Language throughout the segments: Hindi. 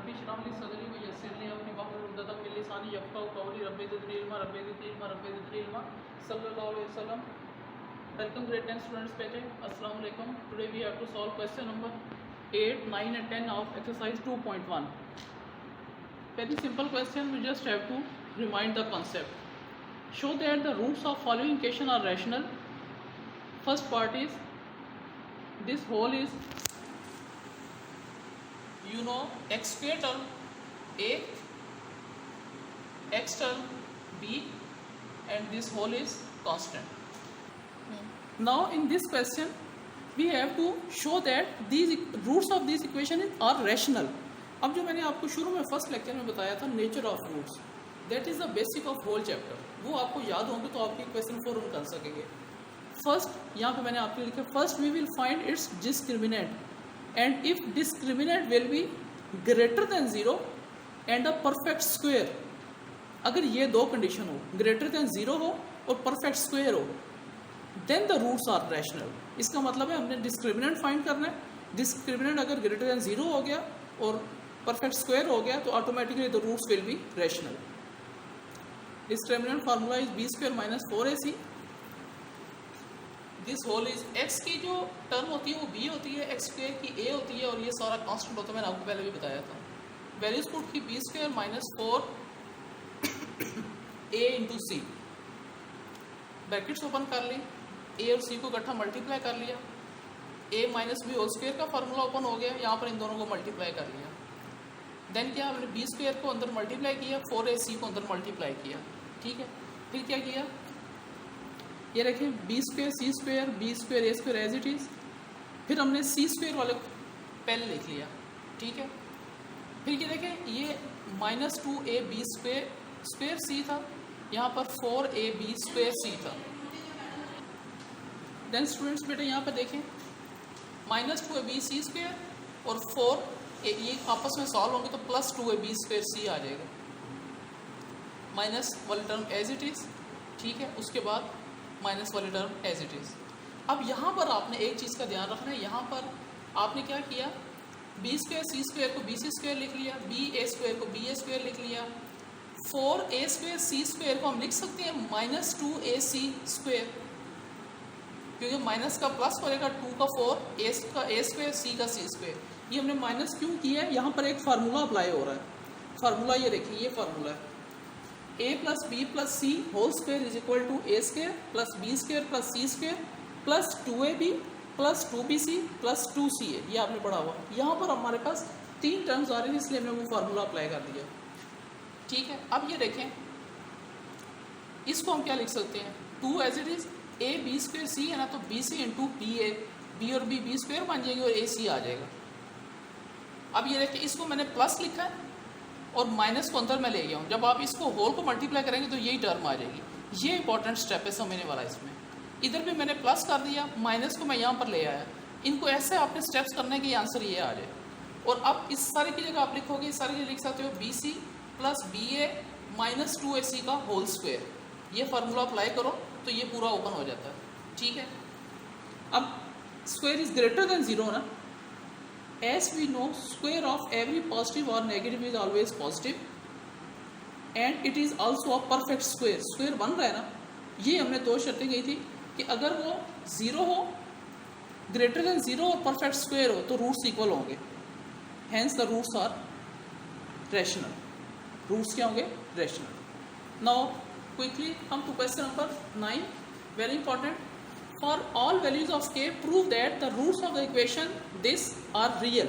रब्बी इश्रह ली सदरी व यस्सिर ली अमरी वहलुल उक़दतम मिन लिसानी यफ़क़हू क़ौली रब्बि ज़िदनी इल्मा रब्बि ज़िदनी इल्मा रब्बि ज़िदनी इल्मा सल्लल्लाहु अलैहि वसल्लम। Welcome grade 10 students page. Assalamu alaikum. Today we have to solve question number 8, 9 and 10 of exercise 2.1. Very simple question. We just have to remind the concept. Show that the roots of following equation are rational. First part is this whole is x square term a, x term b, and this whole is constant. Now in this question we have to show that these roots of this equation are rational. अब जो मैंने आपको शुरू में फर्स्ट लेक्चर में बताया था nature of roots, that is the basic of whole chapter, वो आपको याद होंगे तो आपके क्वेश्चन 4 रन कर सकेंगे. फर्स्ट यहाँ पे मैंने आपके लिखा, first we will find its discriminant and if discriminant will be greater than 0 and a perfect square. अगर ये दो कंडीशन हो, ग्रेटर देन 0 हो और परफेक्ट स्क्वायर हो, then the roots are rational. इसका मतलब है हमने डिस्क्रिमिनेंट फाइंड करना है. डिस्क्रिमिनेंट अगर ग्रेटर देन 0 हो गया और परफेक्ट स्क्वायर हो गया तो automatically the roots will be rational. Discriminant formula is b square minus 4ac. This whole is x की जो टर्म होती है वो b होती है, x स्क्वायर की a होती है और ये सारा कांस्टेंट होता है. मैंने आपको पहले भी बताया था. वैल्यूज पुट की b square minus 4a into c. Brackets open कर ली, a और c को इकट्ठा मल्टीप्लाई कर लिया, a minus b whole square का फार्मूला ओपन हो गया, यहाँ पर इन दोनों को मल्टीप्लाई कर लिया. देन क्या हमने बी स्क्वायर को अंदर मल्टीप्लाई किया, 4ac को अंदर मल्टीप्लाई किया. ठीक है, फिर क्या किया, ये रखें b square c square b square a square as it is. फिर हमने सी स्क्वायर वाले पहले लिख लिया. ठीक है, फिर ये देखें ये minus 2a b square square c था, यहाँ पर 4a बी स्क्वायर सी था. देन स्टूडेंट्स बेटे यहाँ पर देखें minus 2a B C square और 4a ये आपस में सॉल्व होंगे तो प्लस 2a बी स्क्वायर सी आ जाएगा. माइनस वाली टर्म एज इट इज़. ठीक है, उसके बाद माइनस वाली टर्म एज इट इज़. अब यहाँ पर आपने एक चीज़ का ध्यान रखना है, यहाँ पर आपने क्या किया, बी स्क्वायर सी स्क्वायर को बी सी स्क्वायर लिख लिया, बी ए स्क्वायर को बी ए स्क्वायर लिख लिया. 4a स्क्वायर सी स्क्वायर को हम लिख सकते हैं माइनस 2ac स्क्वायर, क्योंकि माइनस का प्लस हो जाएगा 2 का 4 a का a स्क्वायर सी का सी स्क्वायर. ये हमने माइनस क्यों किया है, यहाँ पर एक फार्मूला अप्लाई हो रहा है. फार्मूला ये देखिए, ये फार्मूला है a plus b plus c whole square is equal to a square plus b square plus c square plus 2ab plus 2bc plus 2ca. ये आपने पढ़ा हुआ. यहाँ पर हमारे पास 3 टर्म्स आ रही है इसलिए हमने वो फार्मूला अप्लाई कर दिया. ठीक है, अब ये देखें इसको हम क्या लिख सकते हैं, 2 as it is a b square c है ना, तो bc into b a, b और बी स्क्वायर बन जाएंगे और ac आ जाएगा. अब ये देखिए इसको मैंने प्लस लिखा है और माइनस को अंदर मैं ले गया हूँ. जब आप इसको होल को मल्टीप्लाई करेंगे तो यही टर्म आ जाएगी. ये इंपॉर्टेंट स्टेप है समझने वाला. इसमें इधर भी मैंने प्लस कर दिया, माइनस को मैं यहाँ पर ले आया. इनको ऐसे आपने स्टेप्स करने के आंसर ये आ जाए. और अब इस सारे की जगह आप लिखोगे, इस सारे की लिख सकते हो बी सी प्लस बी ए माइनस 2ac का होल स्क्वायर. ये फार्मूला अप्लाई करो तो ये पूरा ओपन हो जाता है. ठीक है, अब स्क्वायर इज ग्रेटर देन 0 ना. As we know, square of every positive or negative is always positive, and it is also a perfect square. Square बन रहा है ना, ये हमने 2 शर्तें गई थी कि अगर वो 0 हो, ग्रेटर देन 0 और परफेक्ट स्क्वायर हो तो रूट्स इक्वल होंगे. Hence the roots are rational. Roots क्या होंगे, रैशनल. नाउ क्विकली हम to question number 9. Very important. For all values of k, prove that the roots of the equation this are real.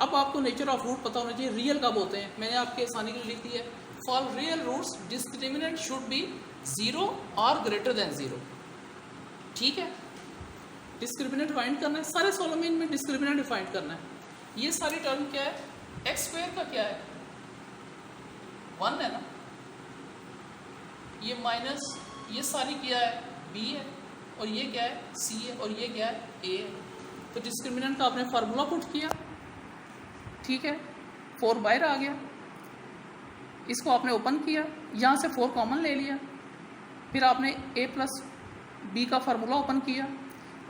अब आपको नेचर ऑफ रूट पता होना चाहिए. रियल कब होते हैं, मैंने आपके आसानी के लिए लिख दिया है. For real roots, discriminant should be 0 or greater than 0. ठीक है, डिस्क्रिमिनेंट फाइंड करना है. सारे सोलोमेन में डिस्क्रिमिनेंट फाइंड करना है. ये सारी टर्म क्या है, एक्स स्क्वायर का क्या है 1 है ना, ये माइनस ये सारी क्या है b है और ये क्या है c है और ये क्या है a है. तो डिस्क्रिमिनेंट का आपने फार्मूला पुट किया. ठीक है, 4 बाहर आ गया, इसको आपने ओपन किया, यहाँ से 4 कॉमन ले लिया. फिर आपने a प्लस बी का फार्मूला ओपन किया.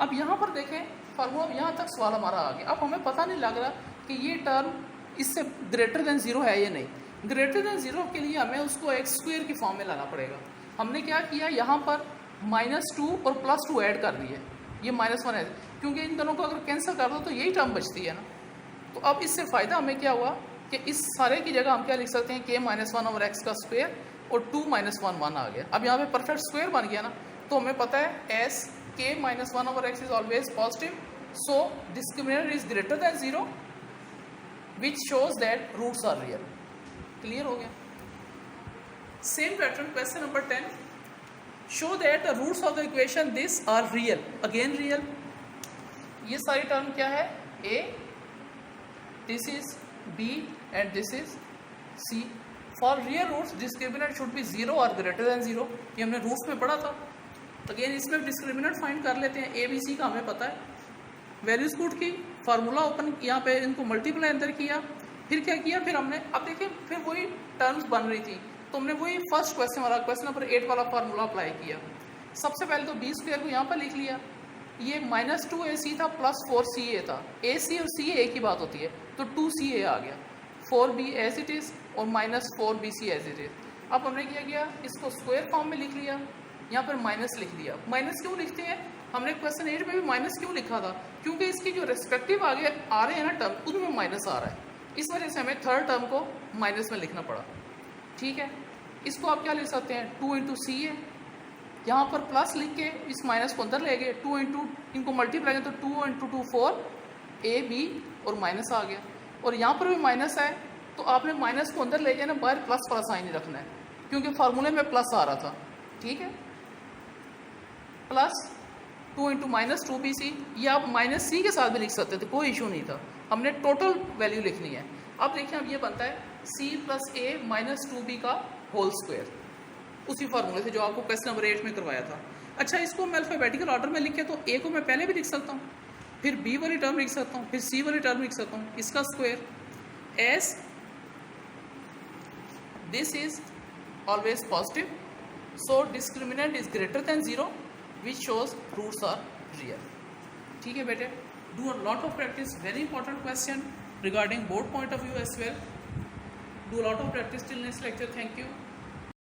अब यहाँ पर देखें फार्मूला, यहाँ तक सवाल हमारा आ गया. अब हमें पता नहीं लग रहा कि ये टर्म इससे ग्रेटर देन ज़ीरो है या नहीं। ग्रेटर देन ज़ीरो के लिए हमें उसको एक स्क्वायर की फॉर्म में लाना पड़ेगा। हमने क्या किया, यहाँ पर -2 और +2 ऐड कर दिए, ये -1 है, क्योंकि इन दोनों को अगर कैंसिल कर दो तो यही टर्म बचती है ना। तो अब इससे फ़ायदा हमें क्या हुआ कि इस सारे की जगह हम क्या लिख सकते हैं, k-1/x का स्क्वायर और 2 - 1 1 आ गया। अब यहाँ पे परफेक्ट स्क्वायर बन गया ना, तो हमें पता है as k-1/x is always positive, so discriminant is greater than 0 which shows that roots are real. Clear हो गया। Same pattern question number 10, show that the roots of the equation this are real. Again real, ये सारी टर्म क्या है, a, this is b and this is c. For real roots discriminant should be 0 or greater than 0. ये हमने रूट्स में पढ़ा था। अगेन इसमें डिस्क्रिमिनेंट फाइंड कर लेते हैं। a b c का हमें पता है, वैल्यूज पुट की, फार्मूला ओपन, यहाँ पे इनको मल्टीप्लाई अंदर किया, फिर क्या किया, फिर हमने, अब देखिए फिर वही टर्म्स बन रही थी, तो हमने वही फर्स्ट क्वेश्चन वाला, क्वेश्चन नंबर 8 वाला फार्मूला अप्लाई किया। सबसे पहले तो b स्क्वायर को यहाँ पर लिख लिया, ये -2ac था +4ca था, ac और ca एक ही बात होती है, तो 2ca आ गया, 4b एज इट इज़ और -4bc एज इट इज़। अब हमने क्या किया, इसको स्क्वायर फॉर्म में लिख लिया, यहाँ पर माइनस लिख लिया। माइनस क्यों लिखते हैं, हमने क्वेश्चन 8 में भी माइनस क्यों लिखा था, क्योंकि इसकी जो रेस्पेक्टिव आगे आ रहे हैं ना टर्म, उनमें माइनस आ रहा है, इस वजह से हमें थर्ड टर्म को माइनस में लिखना पड़ा। ठीक है, इसको आप क्या लिख सकते हैं, 2 × ca, यहाँ पर प्लस लिख के इस माइनस को अंदर ले गए, 2 × इनको मल्टीप्लाई तो 2 × 2 4 a b और माइनस आ गया, और यहाँ पर भी माइनस है, तो आपने माइनस को अंदर ले जाना, बाहर प्लस वाला साइन ही रखना है, क्योंकि फार्मूले में प्लस आ रहा था। ठीक है, प्लस 2 × -2bc, या आप -c के साथ भी लिख सकते थे, कोई इशू नहीं था, हमने टोटल वैल्यू लिखनी है। अब देखिए, अब ये बनता है c + a - 2b का होल स्क्वायर, उसी फार्मूले से जो आपको क्वेश्चन नंबर 8 में करवाया था। अच्छा, इसको मैं अल्फाबेटिकल ऑर्डर में लिखे तो a को मैं पहले भी लिख सकता हूँ, फिर b वाली टर्म लिख सकता हूँ, फिर c वाली टर्म लिख सकता हूँ, इसका square, as this is always positive, so discriminant is greater than 0 which shows roots are real. ठीक है बेटे, do a lot of practice, very important question regarding board point of view as well. Do a lot of practice till next lecture. Thank you.